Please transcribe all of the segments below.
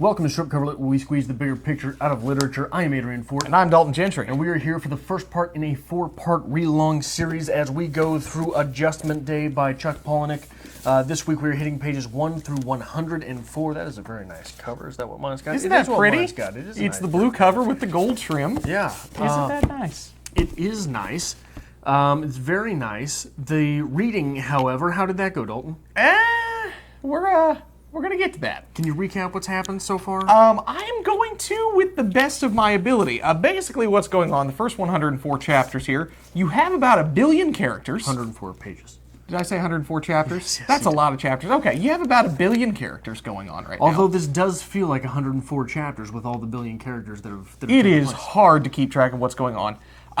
Welcome to Strip Cover Lit, where we squeeze the bigger picture out of literature. I am Adrian Ford. And I'm Dalton Gentry. And we are here for the first part in a 4-part read-along series as we go through Adjustment Day by Chuck Palahniuk. This week we're hitting pages 1 through 104. That is a very nice cover. Is that what mine's got? Isn't that pretty? Mine's got. It is it's nice the blue cover with the gold trim. Yeah. Isn't that nice? It is nice. It's very nice. The reading, however, how did that go, Dalton? We're going to get to that. Can you recap what's happened so far? I am going to with the best of my ability. Basically what's going on, the first 104 chapters here, you have about 1 billion characters. 104 pages. Did I say 104 chapters? Yes, That's a lot of chapters. Okay, you have about 1 billion characters going on right now. Although this does feel like 104 chapters with all the billion characters that have It is hard to keep track of what's going on.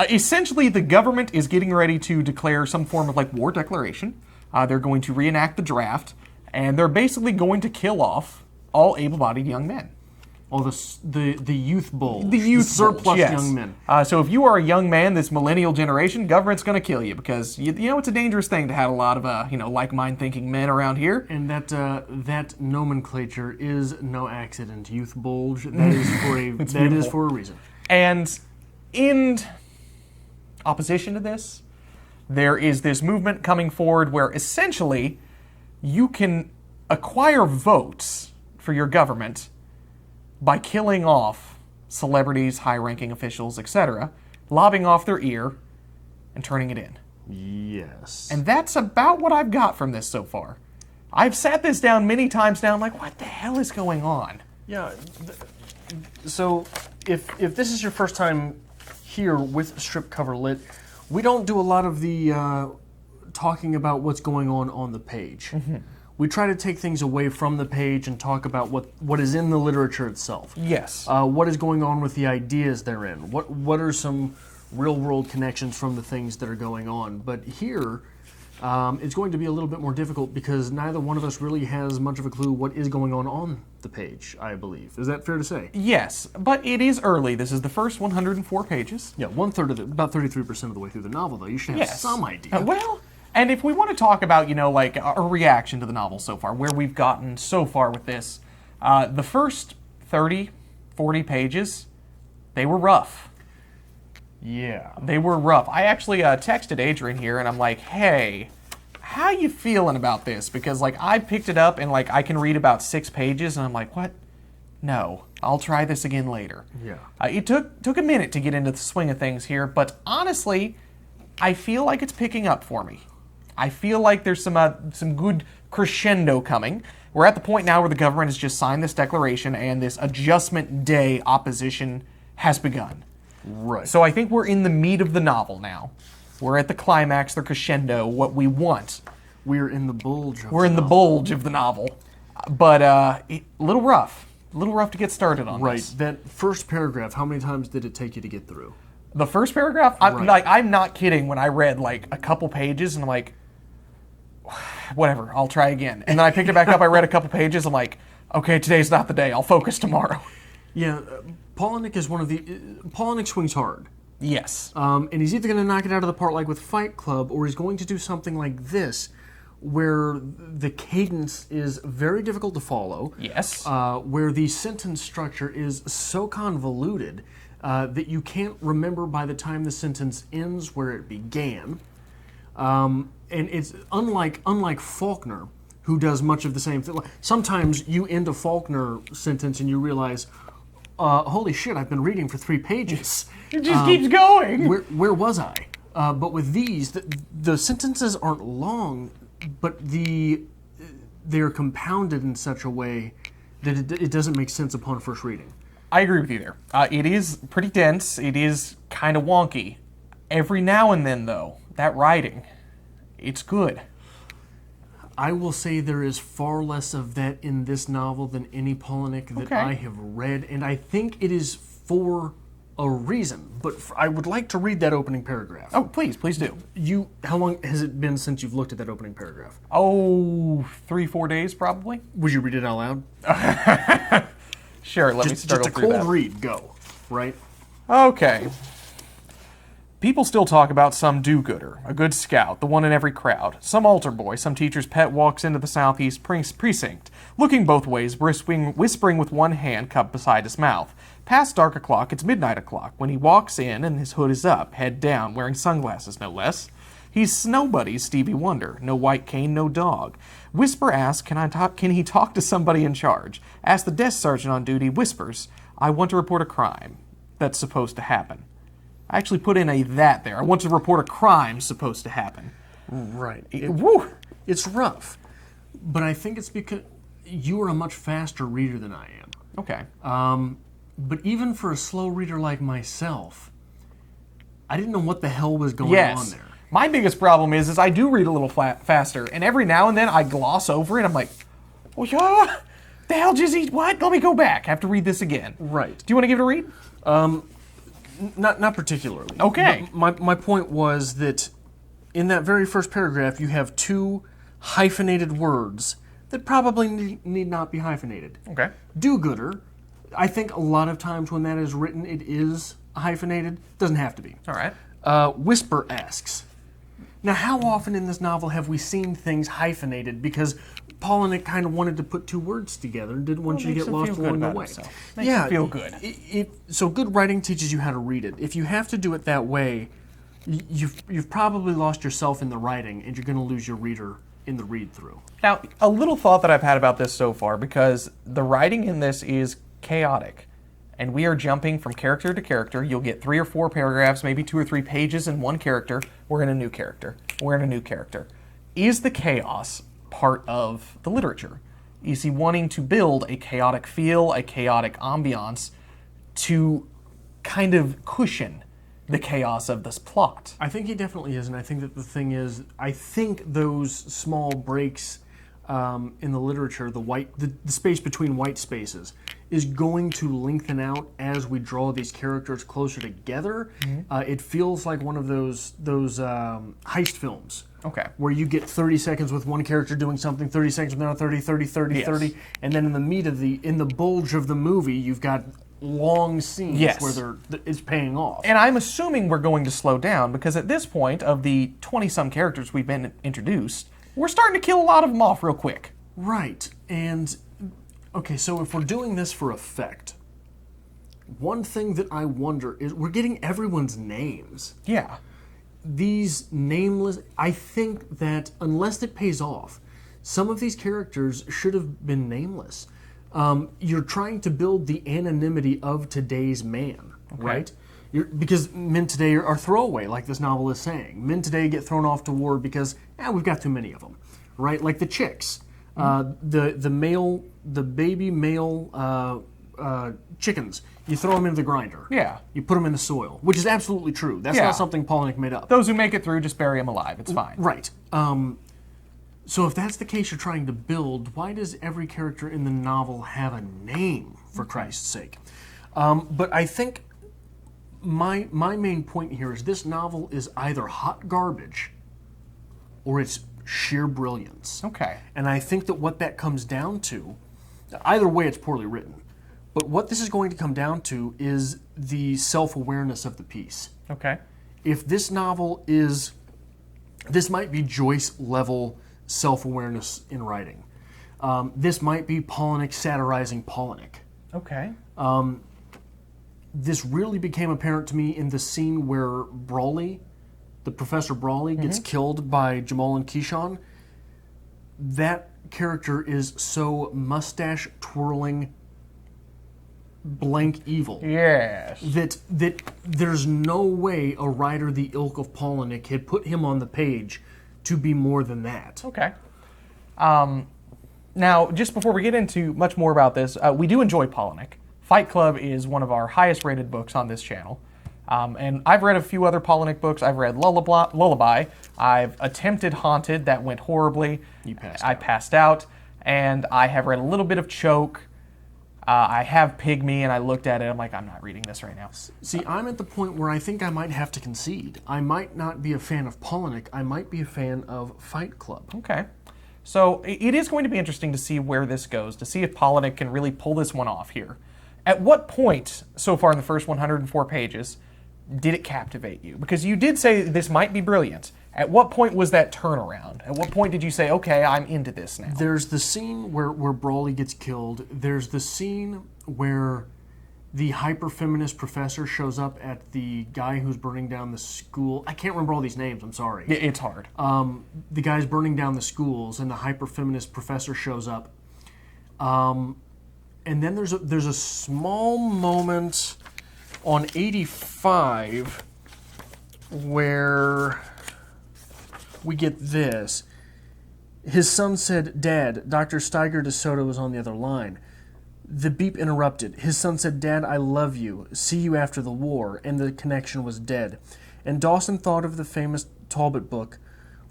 Essentially, the government is getting ready to declare some form of war declaration. They're going to reenact the draft. And they're basically going to kill off all able-bodied young men. All the youth bulge. The youth surplus bulge, yes. young men. So if you are a young man, this millennial generation, government's going to kill you because you know it's a dangerous thing to have a lot of like-mind thinking men around here. And that nomenclature is no accident. Youth bulge. That is for a reason. And in opposition to this, there is this movement coming forward where essentially you can acquire votes for your government by killing off celebrities, high-ranking officials, etc., lobbing off their ear and turning it in. Yes. And that's about what I've got from this so far. I've sat this down many times now. I'm like, what the hell is going on? Yeah. So if this is your first time here with Strip Cover Lit, we don't do a lot of the talking about what's going on the page. Mm-hmm. We try to take things away from the page and talk about what is in the literature itself. Yes. What is going on with the ideas therein? What are some real-world connections from the things that are going on? But here, it's going to be a little bit more difficult because neither one of us really has much of a clue what is going on the page, I believe. Is that fair to say? Yes, but it is early. This is the first 104 pages. Yeah, one-third of it, about 33% of the way through the novel, though. You should have some idea. And if we want to talk about, a reaction to the novel so far, where we've gotten so far with this, the first 30, 40 pages, they were rough. Yeah. They were rough. I actually texted Adrian here, and I'm like, hey, how you feeling about this? Because, I picked it up, and, I can read about 6 pages, and I'm like, what? No, I'll try this again later. Yeah. It took a minute to get into the swing of things here, but honestly, I feel like it's picking up for me. I feel like there's some good crescendo coming. We're at the point now where the government has just signed this declaration and this Adjustment Day opposition has begun. Right. So I think we're in the meat of the novel now. We're at the climax, the crescendo, what we want. We're in the bulge of We're in the bulge of the novel. But a little rough. A little rough to get started on right. this. That first paragraph, how many times did it take you to get through? The first paragraph? I'm not kidding when I read a couple pages and I'm like, whatever, I'll try again. And then I picked it back up, I read a couple pages, I'm like, okay, today's not the day, I'll focus tomorrow. Yeah, Palahniuk is Palahniuk swings hard. Yes. And he's either going to knock it out of the park like with Fight Club, or he's going to do something like this, where the cadence is very difficult to follow. Yes. Where the sentence structure is so convoluted that you can't remember by the time the sentence ends where it began. And it's unlike Faulkner, who does much of the same thing. Sometimes you end a Faulkner sentence and you realize, holy shit, I've been reading for 3 pages. It just keeps going. Where was I? But with these, the sentences aren't long, but they're compounded in such a way that it doesn't make sense upon first reading. I agree with you there. It is pretty dense. It is kind of wonky. Every now and then, though, that writing, it's good. I will say there is far less of that in this novel than any Palahniuk that I have read, and I think it is for a reason. But I would like to read that opening paragraph. Oh, please do. How long has it been since you've looked at that opening paragraph? Oh, 3-4 days probably. Would you read it out loud? Sure, let me start just a through cold that. read, go, right? Okay. People still talk about some do-gooder, a good scout, the one in every crowd. Some altar boy, some teacher's pet walks into the southeast precinct, looking both ways, whispering with one hand cupped beside his mouth. Past dark o'clock, it's midnight o'clock, when he walks in and his hood is up, head down, wearing sunglasses no less. He's nobody's Stevie Wonder, no white cane, no dog. Whisper asks, can he talk to somebody in charge? Ask the desk sergeant on duty, whispers, I want to report a crime that's supposed to happen. I actually put in a that there. I want to report a crime supposed to happen. Right. Woo! It's rough, but I think it's because you are a much faster reader than I am. Okay. But even for a slow reader like myself, I didn't know what the hell was going on there. My biggest problem is I do read a little faster, and every now and then I gloss over it. I'm like, well, yeah, the hell just eat what? Let me go back. I have to read this again. Right. Do you want to give it a read? Not particularly. Okay. My point was that in that very first paragraph, you have two hyphenated words that probably need not be hyphenated. Okay. Do-gooder, I think a lot of times when that is written, it is hyphenated. Doesn't have to be. All right. Whisper asks. Now, how often in this novel have we seen things hyphenated? Because Palahniuk kind of wanted to put two words together and didn't want you to get lost along the way. Makes you feel good. So good writing teaches you how to read it. If you have to do it that way, you've probably lost yourself in the writing, and you're going to lose your reader in the read-through. Now, a little thought that I've had about this so far, because the writing in this is chaotic, and we are jumping from character to character. You'll get 3 or 4 paragraphs, maybe 2 or 3 pages in one character. We're in a new character. We're in a new character. Is the chaos part of the literature? Is he wanting to build a chaotic feel, a chaotic ambiance to kind of cushion the chaos of this plot? I think he definitely is, and I think that the thing is, I think those small breaks in the literature, the space between white spaces, is going to lengthen out as we draw these characters closer together. Mm-hmm. It feels like one of those heist films. Okay. Where you get 30 seconds with one character doing something, 30 seconds with another, 30, yes. 30, and then in the meat of in the bulge of the movie, you've got long scenes yes. where it's paying off. And I'm assuming we're going to slow down, because at this point, of the 20-some characters we've been introduced, we're starting to kill a lot of them off real quick. Right. And, okay, so if we're doing this for effect, one thing that I wonder is we're getting everyone's names. Yeah. These nameless, I think that unless it pays off, some of these characters should have been nameless. You're trying to build the anonymity of today's man, okay. right? Because men today are throwaway, like this novel is saying. Men today get thrown off to war because we've got too many of them, right? Like the chicks, the baby male chickens. You throw them into the grinder. Yeah. You put them in the soil, which is absolutely true. That's not something Palahniuk made up. Those who make it through, just bury them alive. It's fine. Right. So if that's the case you're trying to build, why does every character in the novel have a name, for Christ's sake? But I think my main point here is this novel is either hot garbage or it's sheer brilliance. Okay. And I think that what that comes down to, either way it's poorly written, but what this is going to come down to is the self-awareness of the piece. Okay. If this novel this might be Joyce-level self-awareness in writing. This might be Palahniuk satirizing Palahniuk. Okay. This really became apparent to me in the scene where Brawley, the Professor Brawley, gets killed by Jamal and Keyshawn. That character is so mustache-twirling, blank evil. Yes. That there's no way a writer the ilk of Palahniuk had put him on the page to be more than that. Okay. Now, just before we get into much more about this, we do enjoy Palahniuk. Fight Club is one of our highest rated books on this channel. And I've read a few other Palahniuk books. I've read Lullaby. I've attempted Haunted. That went horribly. I passed out. And I have read a little bit of Choke. I have Pygmy, and I looked at it. I'm like, I'm not reading this right now. See, I'm at the point where I think I might have to concede. I might not be a fan of Palahniuk. I might be a fan of Fight Club. Okay. So it is going to be interesting to see where this goes, to see if Palahniuk can really pull this one off here. At what point, so far in the first 104 pages, did it captivate you? Because you did say this might be brilliant. At what point was that turnaround? At what point did you say, okay, I'm into this now? There's the scene where Brawley gets killed. There's the scene where the hyper-feminist professor shows up at the guy who's burning down the school. I can't remember all these names, I'm sorry. It's hard. The guy's burning down the schools, and the hyper-feminist professor shows up. And then there's a small moment on 85 where we get this. His son said, "Dad, Dr. Steiger de Soto is on the other line." The beep interrupted. His son said, "Dad, I love you. See you after the war." And the connection was dead. And Dawson thought of the famous Talbot book,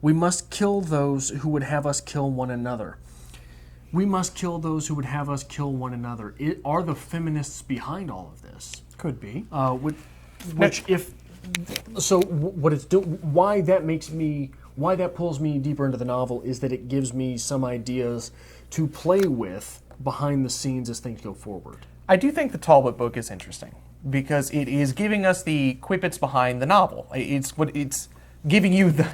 "We must kill those who would have us kill one another." We must kill those who would have us kill one another. Are the feminists behind all of this? Could be. Why that pulls me deeper into the novel is that it gives me some ideas to play with behind the scenes as things go forward. I do think the Talbot book is interesting because it is giving us the quippets behind the novel. It's giving you the...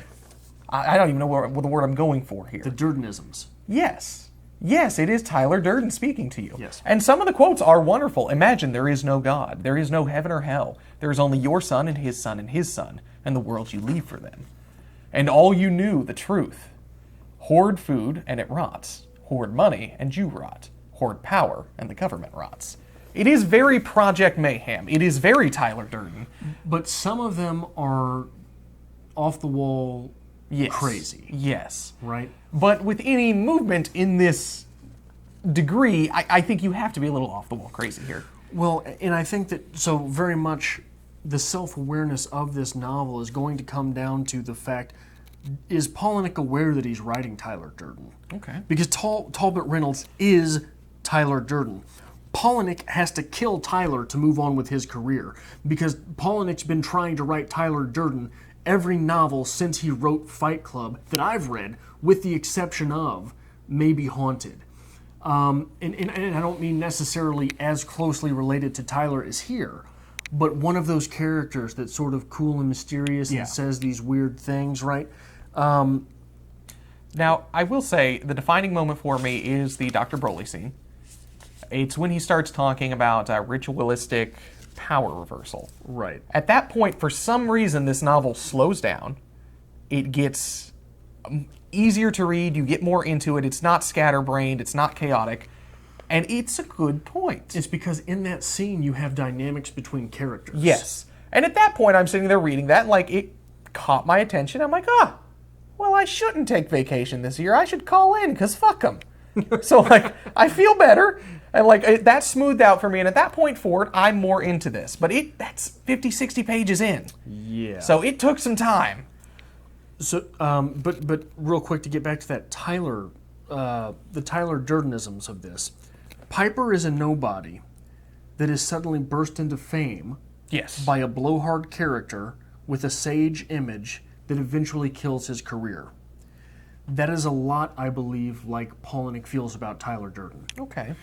I don't even know what the word I'm going for here. The Durdenisms. Yes. Yes, it is Tyler Durden speaking to you. Yes. And some of the quotes are wonderful. Imagine there is no God. There is no heaven or hell. There is only your son and his son and his son, and the world you leave for them. And all you knew, the truth. Hoard food, and it rots. Hoard money, and you rot. Hoard power, and the government rots. It is very Project Mayhem. It is very Tyler Durden. But some of them are off the wall crazy. Yes. Right? But with any movement in this degree, I think you have to be a little off the wall crazy here. Well, and I think that so very much the self-awareness of this novel is going to come down to the fact, is Palahniuk aware that he's writing Tyler Durden? Okay. Because Talbot Reynolds is Tyler Durden. Palahniuk has to kill Tyler to move on with his career, because Palahniuk's been trying to write Tyler Durden every novel since he wrote Fight Club that I've read, with the exception of Maybe Haunted. And I don't mean necessarily as closely related to Tyler as here, but one of those characters that's sort of cool and mysterious and says these weird things, right? Now, I will say, the defining moment for me is the Dr. Broly scene. It's when he starts talking about ritualistic power reversal. Right. At that point, for some reason, this novel slows down. It gets easier to read. You get more into it. It's not scatterbrained. It's not chaotic. And it's a good point. It's because in that scene, you have dynamics between characters. Yes. And at that point, I'm sitting there reading that, and, like, it caught my attention. I'm like, well, I shouldn't take vacation this year. I should call in, because fuck them. So, like, I feel better. And, like, that smoothed out for me. And at that point forward, I'm more into this. But that's 50, 60 pages in. Yeah. So it took some time. So, but real quick to get back to that Tyler, the Tyler Durdenisms of this. Piper is a nobody that is suddenly burst into fame by a blowhard character with a sage image that eventually kills his career. That is a lot, I believe, like Palahniuk feels about Tyler Durden. Okay.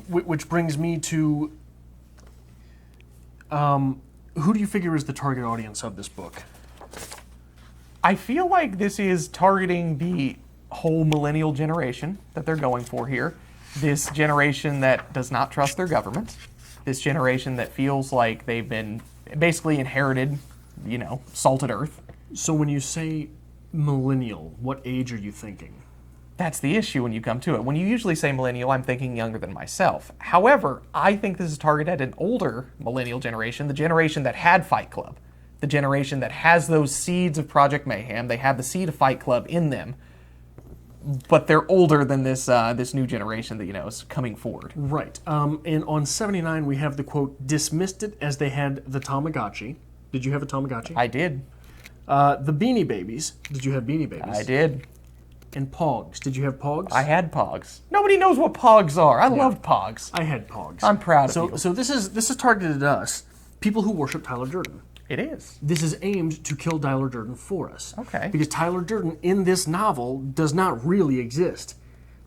Which brings me to, who do you figure is the target audience of this book? I feel like this is targeting the whole millennial generation that they're going for here. This generation that does not trust their government. This generation that feels like they've been basically inherited, salted earth. So when you say millennial, what age are you thinking? That's the issue when you come to it. When you usually say millennial, I'm thinking younger than myself. However, I think this is targeted at an older millennial generation, the generation that had Fight Club, the generation that has those seeds of Project Mayhem. They have the seed of Fight Club in them, but they're older than this new generation that is coming forward. Right. And on 79, we have the quote, dismissed it as they had the Tamagotchi. Did you have a Tamagotchi? I did. The Beanie Babies. Did you have Beanie Babies? I did. And Pogs. Did you have Pogs? I had Pogs. Nobody knows what Pogs are. I loved Pogs. I had Pogs. I'm proud of you. So this is targeted at us, people who worship Tyler Durden. It is. This is aimed to kill Tyler Durden for us. Okay. Because Tyler Durden in this novel does not really exist.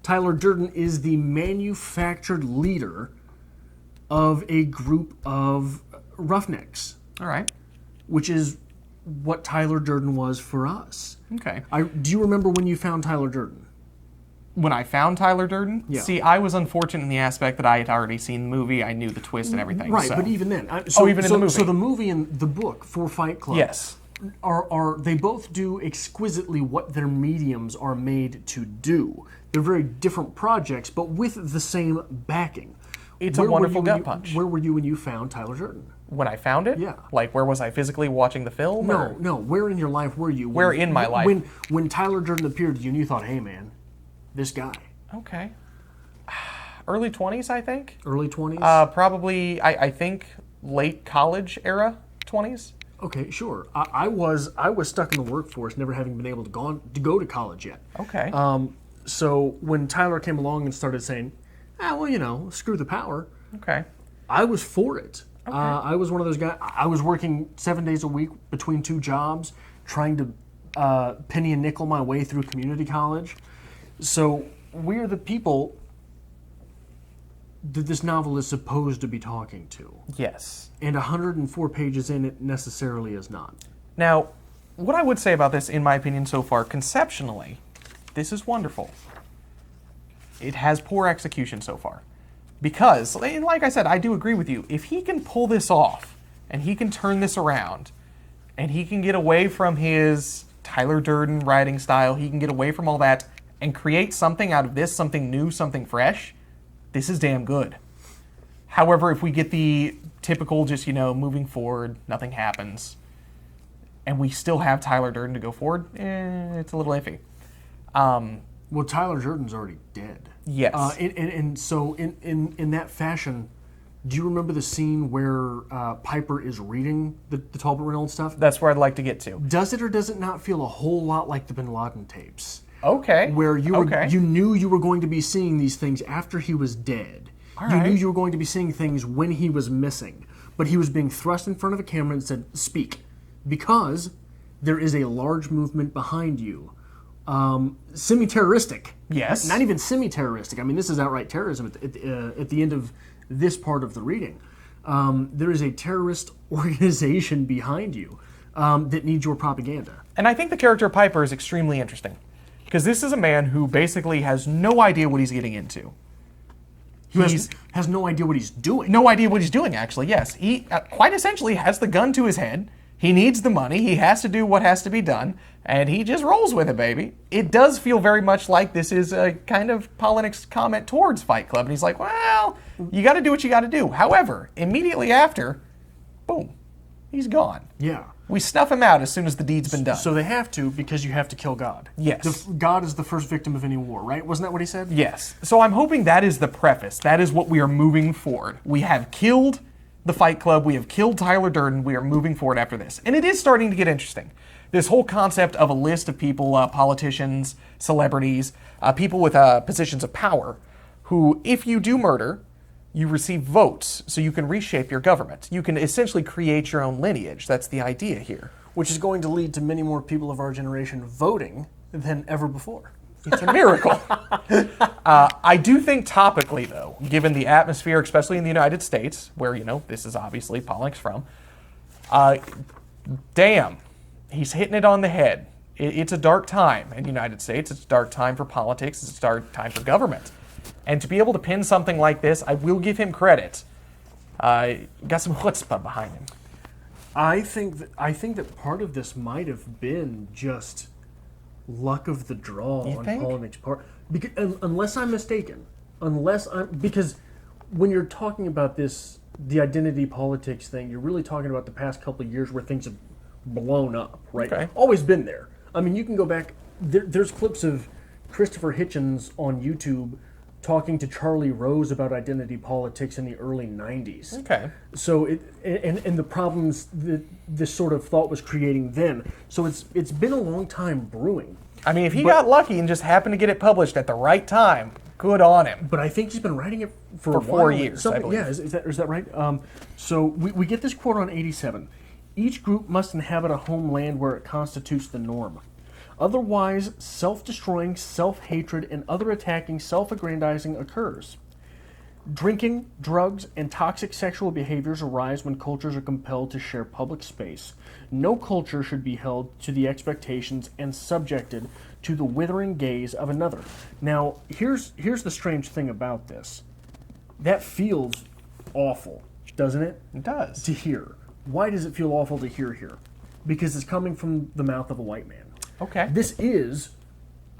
Tyler Durden is the manufactured leader of a group of roughnecks, All right. which is what Tyler Durden was for us. Okay. Do you remember when you found Tyler Durden? When I found Tyler Durden, Yeah. see, I was unfortunate in the aspect that I had already seen the movie. I knew the twist and everything. Right, so. but even then. Even in the movie. So the movie and the book for Fight Club Yes. are they both do exquisitely what their mediums are made to do. They're very different projects, but with the same backing. It's Where a were wonderful you gut when you- punch. Where were you when you found Tyler Durden? When I found it? Yeah. Like, where was I physically watching the film? or- No. Where in your life were you? Where in my life? When Tyler Durden appeared to you and you thought, hey man, this guy. Okay. Early 20s, I think. Early 20s? Probably, I think, late college era 20s. Okay, sure. I was stuck in the workforce, never having been able to go to college yet. Okay. So when Tyler came along and started saying, screw the power, okay. I was for it. I was one of those guys. I was working 7 days a week between two jobs, trying to penny and nickel my way through community college. So we're the people that this novel is supposed to be talking to. Yes. And 104 pages in, it necessarily is not. Now, what I would say about this, in my opinion so far, conceptually, this is wonderful. It has poor execution so far. Because, like I said, I do agree with you. If he can pull this off, and he can turn this around, and he can get away from his Tyler Durden writing style, he can get away from all that, and create something out of this, something new, something fresh, this is damn good. However, if we get the typical just, moving forward, nothing happens, and we still have Tyler Durden to go forward, it's a little iffy. Well, Tyler Durden's already dead. Yes. And so in that fashion, do you remember the scene where Piper is reading the Talbot Reynolds stuff? That's where I'd like to get to. Does it or does it not feel a whole lot like the Bin Laden tapes? Okay. Where you knew you were going to be seeing these things after he was dead. All you right. knew you were going to be seeing things when he was missing. But he was being thrust in front of a camera and said, speak. Because there is a large movement behind you. Semi-terroristic. Yes. Not even semi-terroristic. I mean, this is outright terrorism at the end of this part of the reading. There is a terrorist organization behind you that needs your propaganda. And I think the character of Piper is extremely interesting. Because this is a man who basically has no idea what he's getting into. He has no idea what he's doing. No idea what he's doing, actually, yes. He quite essentially has the gun to his head. He needs the money. He has to do what has to be done. And he just rolls with it, baby. It does feel very much like this is a kind of Palahniuk's comment towards Fight Club. And he's like, well, you got to do what you got to do. However, immediately after, boom, he's gone. Yeah. We snuff him out as soon as the deed's been done. So they have to because you have to kill God. Yes. God is the first victim of any war, right? Wasn't that what he said? Yes. So I'm hoping that is the preface. That is what we are moving forward. We have killed the Fight Club. We have killed Tyler Durden. We are moving forward after this. And it is starting to get interesting. This whole concept of a list of people, politicians, celebrities, people with positions of power, who, if you do murder, you receive votes so you can reshape your government. You can essentially create your own lineage. That's the idea here. Which is going to lead to many more people of our generation voting than ever before. It's a miracle. I do think topically, though, given the atmosphere, especially in the United States, where, this is obviously Palahniuk's from, damn, he's hitting it on the head. It's a dark time in the United States. It's a dark time for politics. It's a dark time for government. And to be able to pin something like this, I will give him credit. Got some chutzpah behind him. I think that part of this might have been just luck of the draw on Palahniuk's part. Because, unless I'm mistaken, because when you're talking about this, the identity politics thing, you're really talking about the past couple of years where things have blown up, right? Okay. Always been there. I mean, you can go back. There's clips of Christopher Hitchens on YouTube talking to Charlie Rose about identity politics in the early 90s. Okay. So and the problems that this sort of thought was creating then. So it's been a long time brewing. I mean, if he got lucky and just happened to get it published at the right time, good on him. But I think he's been writing it for a 4 while. years, I believe. Yeah, is that right? So we get this quote on 87. Each group must inhabit a homeland where it constitutes the norm. Otherwise, self-destroying, self-hatred, and other attacking self-aggrandizing occurs. Drinking, drugs, and toxic sexual behaviors arise when cultures are compelled to share public space. No culture should be held to the expectations and subjected to the withering gaze of another. Now, here's the strange thing about this. That feels awful, doesn't it? It does. To hear. Why does it feel awful to hear here? Because it's coming from the mouth of a white man. Okay. This is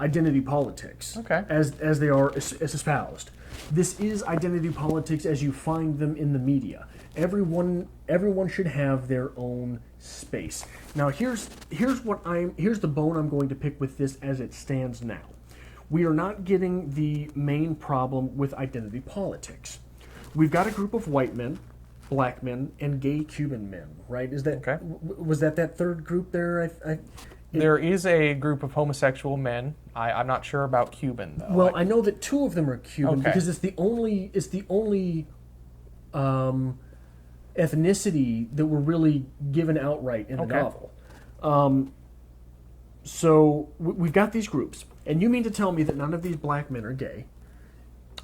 identity politics, Okay. as they are espoused. This is identity politics as you find them in the media. Everyone should have their own space. Now here's the bone I'm going to pick with this as it stands now. We are not getting the main problem with identity politics. We've got a group of white men, black men, and gay Cuban men, right? Is that Okay. Was that third group there? There is a group of homosexual men. I'm not sure about Cuban though. Well, I know that two of them are Cuban Okay. because it's the only ethnicity that were really given outright in the Okay. novel. So we've got these groups, and you mean to tell me that none of these black men are gay?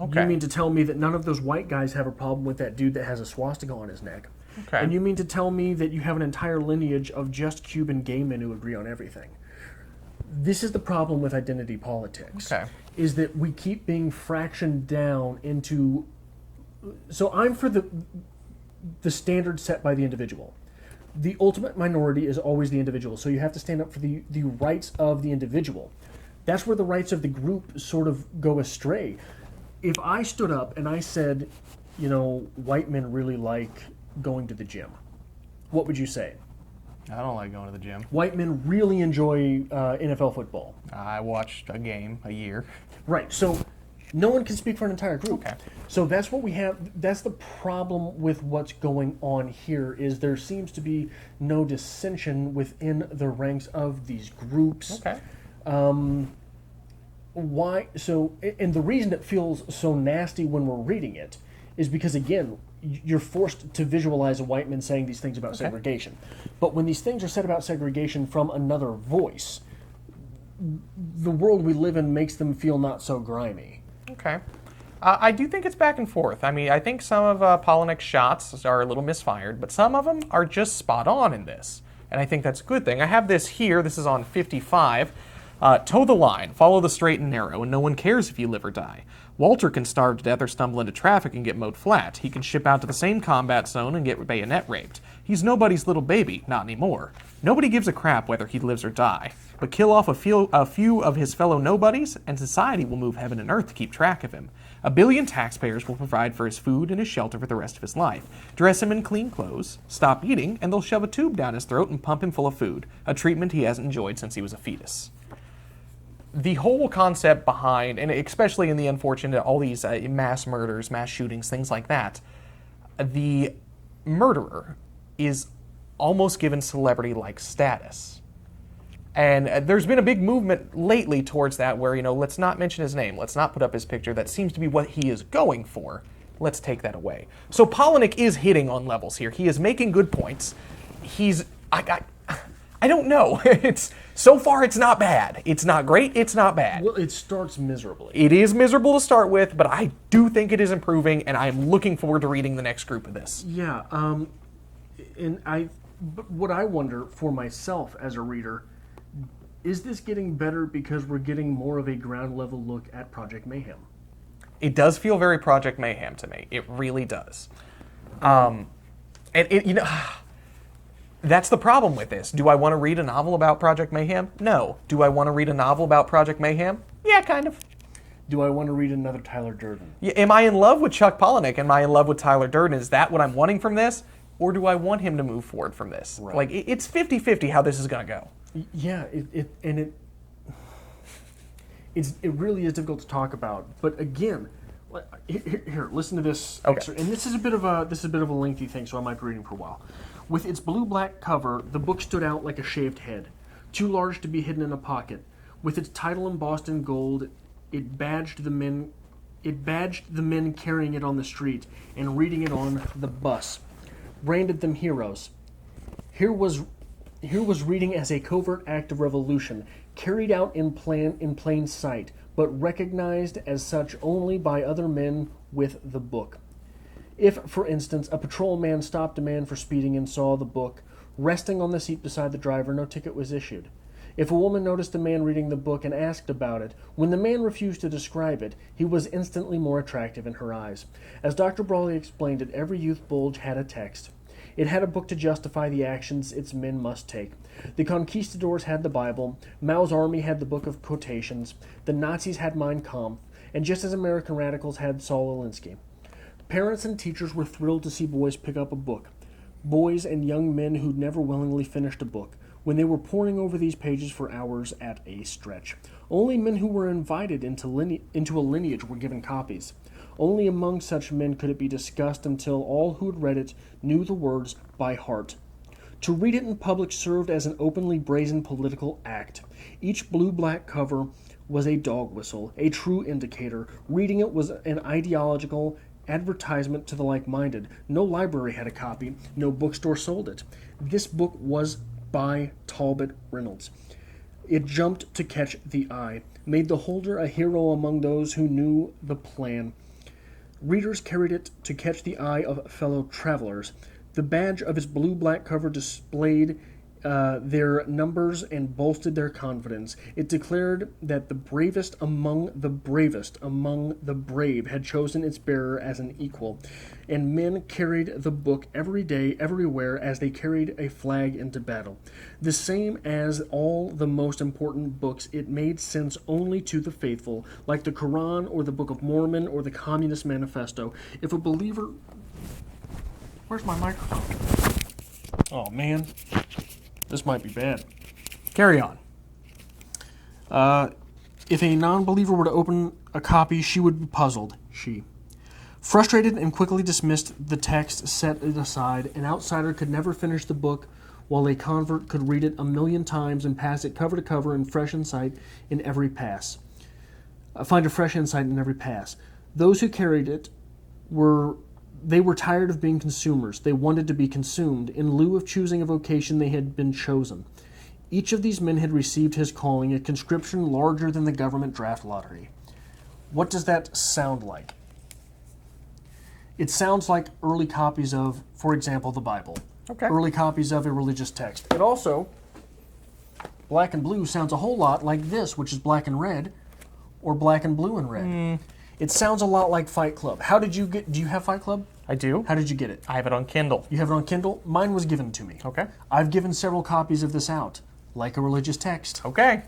Okay. You mean to tell me that none of those white guys have a problem with that dude that has a swastika on his neck? Okay. And you mean to tell me that you have an entire lineage of just Cuban gay men who agree on everything? This is the problem with identity politics. Okay. Is that we keep being fractioned down into... So I'm for the standard set by the individual. The ultimate minority is always the individual, so you have to stand up for the rights of the individual. That's where the rights of the group sort of go astray. If I stood up and I said, white men really like going to the gym, what would you say? I don't like going to the gym. White men really enjoy NFL football. I watched a game a year. Right, so no one can speak for an entire group. Okay. So that's what we have. That's the problem with what's going on here is there seems to be no dissension within the ranks of these groups. Okay. Why? So, and the reason it feels so nasty when we're reading it is because, again, you're forced to visualize a white man saying these things about segregation. But when these things are said about segregation from another voice, the world we live in makes them feel not so grimy. Okay. I do think it's back and forth. I mean, I think some of Palahniuk's shots are a little misfired, but some of them are just spot on in this. And I think that's a good thing. I have this here. This is on 55. Toe the line, follow the straight and narrow, and no one cares if you live or die. Walter can starve to death or stumble into traffic and get mowed flat. He can ship out to the same combat zone and get bayonet raped. He's nobody's little baby, not anymore. Nobody gives a crap whether he lives or die. But kill off a few of his fellow nobodies, and society will move heaven and earth to keep track of him. 1 billion taxpayers will provide for his food and his shelter for the rest of his life. Dress him in clean clothes, stop eating, and they'll shove a tube down his throat and pump him full of food, a treatment he hasn't enjoyed since he was a fetus. The whole concept behind, and especially in the unfortunate, all these mass murders, mass shootings, things like that, the murderer is almost given celebrity-like status. And there's been a big movement lately towards that where, let's not mention his name, let's not put up his picture. That seems to be what he is going for. Let's take that away. So Palahniuk is hitting on levels here. He is making good points. I don't know. So far it's not bad. It's not great, it's not bad. Well, it starts miserably. It is miserable to start with, but I do think it is improving, and I am looking forward to reading the next group of this. Yeah, but what I wonder for myself as a reader, is this getting better because we're getting more of a ground level look at Project Mayhem? It does feel very Project Mayhem to me. It really does. That's the problem with this. Do I want to read a novel about Project Mayhem? No. Do I want to read a novel about Project Mayhem? Yeah, kind of. Do I want to read another Tyler Durden? Yeah, am I in love with Chuck Palahniuk? Am I in love with Tyler Durden? Is that what I'm wanting from this? Or do I want him to move forward from this? Right. Like, it's 50-50 how this is going to go. Yeah, it really is difficult to talk about. But again, here, listen to this excerpt. And this is a bit of a lengthy thing, so I might be reading for a while. With its blue-black cover, the book stood out like a shaved head, too large to be hidden in a pocket. With its title embossed in gold, it badged the men carrying it on the street and reading it on the bus, branded them heroes. Here was reading as a covert act of revolution, carried out in plain sight, but recognized as such only by other men with the book. If, for instance, a patrolman stopped a man for speeding and saw the book resting on the seat beside the driver, no ticket was issued. If a woman noticed a man reading the book and asked about it, when the man refused to describe it, he was instantly more attractive in her eyes. As Dr. Brawley explained it, every youth bulge had a text. It had a book to justify the actions its men must take. The conquistadors had the Bible, Mao's army had the Book of Quotations, the Nazis had Mein Kampf, and just as American radicals had Saul Alinsky. Parents and teachers were thrilled to see boys pick up a book. Boys and young men who'd never willingly finished a book, when they were poring over these pages for hours at a stretch. Only men who were invited into a lineage were given copies. Only among such men could it be discussed until all who had read it knew the words by heart. To read it in public served as an openly brazen political act. Each blue-black cover was a dog whistle, a true indicator. Reading it was an ideological advertisement to the like-minded. No library had a copy, no bookstore sold it. This book was by Talbot Reynolds. It jumped to catch the eye, made the holder a hero among those who knew the plan. Readers carried it to catch the eye of fellow travelers. The badge of its blue-black cover displayed their numbers and bolstered their confidence. It declared that the bravest among the brave had chosen its bearer as an equal, and men carried the book every day, everywhere, as they carried a flag into battle. The same as all the most important books, it made sense only to the faithful, like the Quran or the Book of Mormon or the Communist Manifesto. If a believer... Where's my microphone? Oh, man. This might be bad. Carry on. If a non-believer were to open a copy, she would be puzzled. She. Frustrated and quickly dismissed the text, set it aside. An outsider could never finish the book, while a convert could read it 1,000,000 times and pass it cover to cover and fresh insight in every pass. Find a fresh insight in every pass. Those who carried it were tired of being consumers. They wanted to be consumed. In lieu of choosing a vocation, they had been chosen. Each of these men had received his calling, a conscription larger than the government draft lottery. What does that sound like? It sounds like early copies of, for example, the Bible. Okay. Early copies of a religious text. It also, black and blue sounds a whole lot like this, which is black and red, or black and blue and red. It sounds a lot like Fight Club. Do you have Fight Club? I do. How did you get it? I have it on Kindle. You have it on Kindle? Mine was given to me. Okay. I've given several copies of this out, like a religious text. Okay.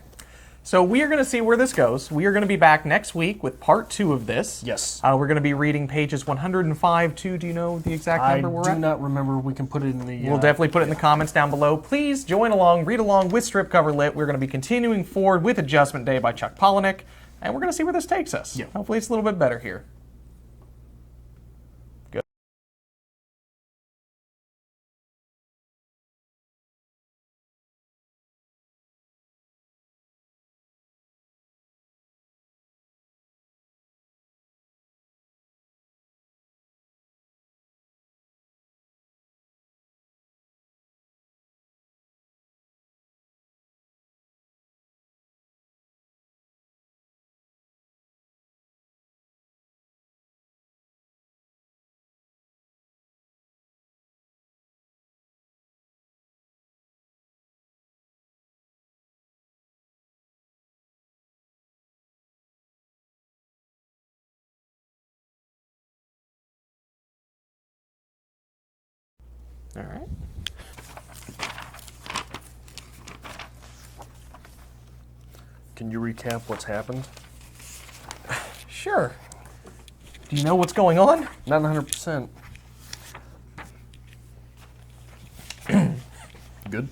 So we are going to see where this goes. We are going to be back next week with part 2 of this. Yes. We're going to be reading pages 105 to, do you know the exact number we're at? I do not remember. We can put it in the... We'll definitely put it in the comments down below. Please join along, read along with Strip Cover Lit. We're going to be continuing forward with Adjustment Day by Chuck Palahniuk, and we're going to see where this takes us. Yeah. Hopefully it's a little bit better here. All right. Can you recap what's happened? Sure. Do you know what's going on? Not 100%. Good.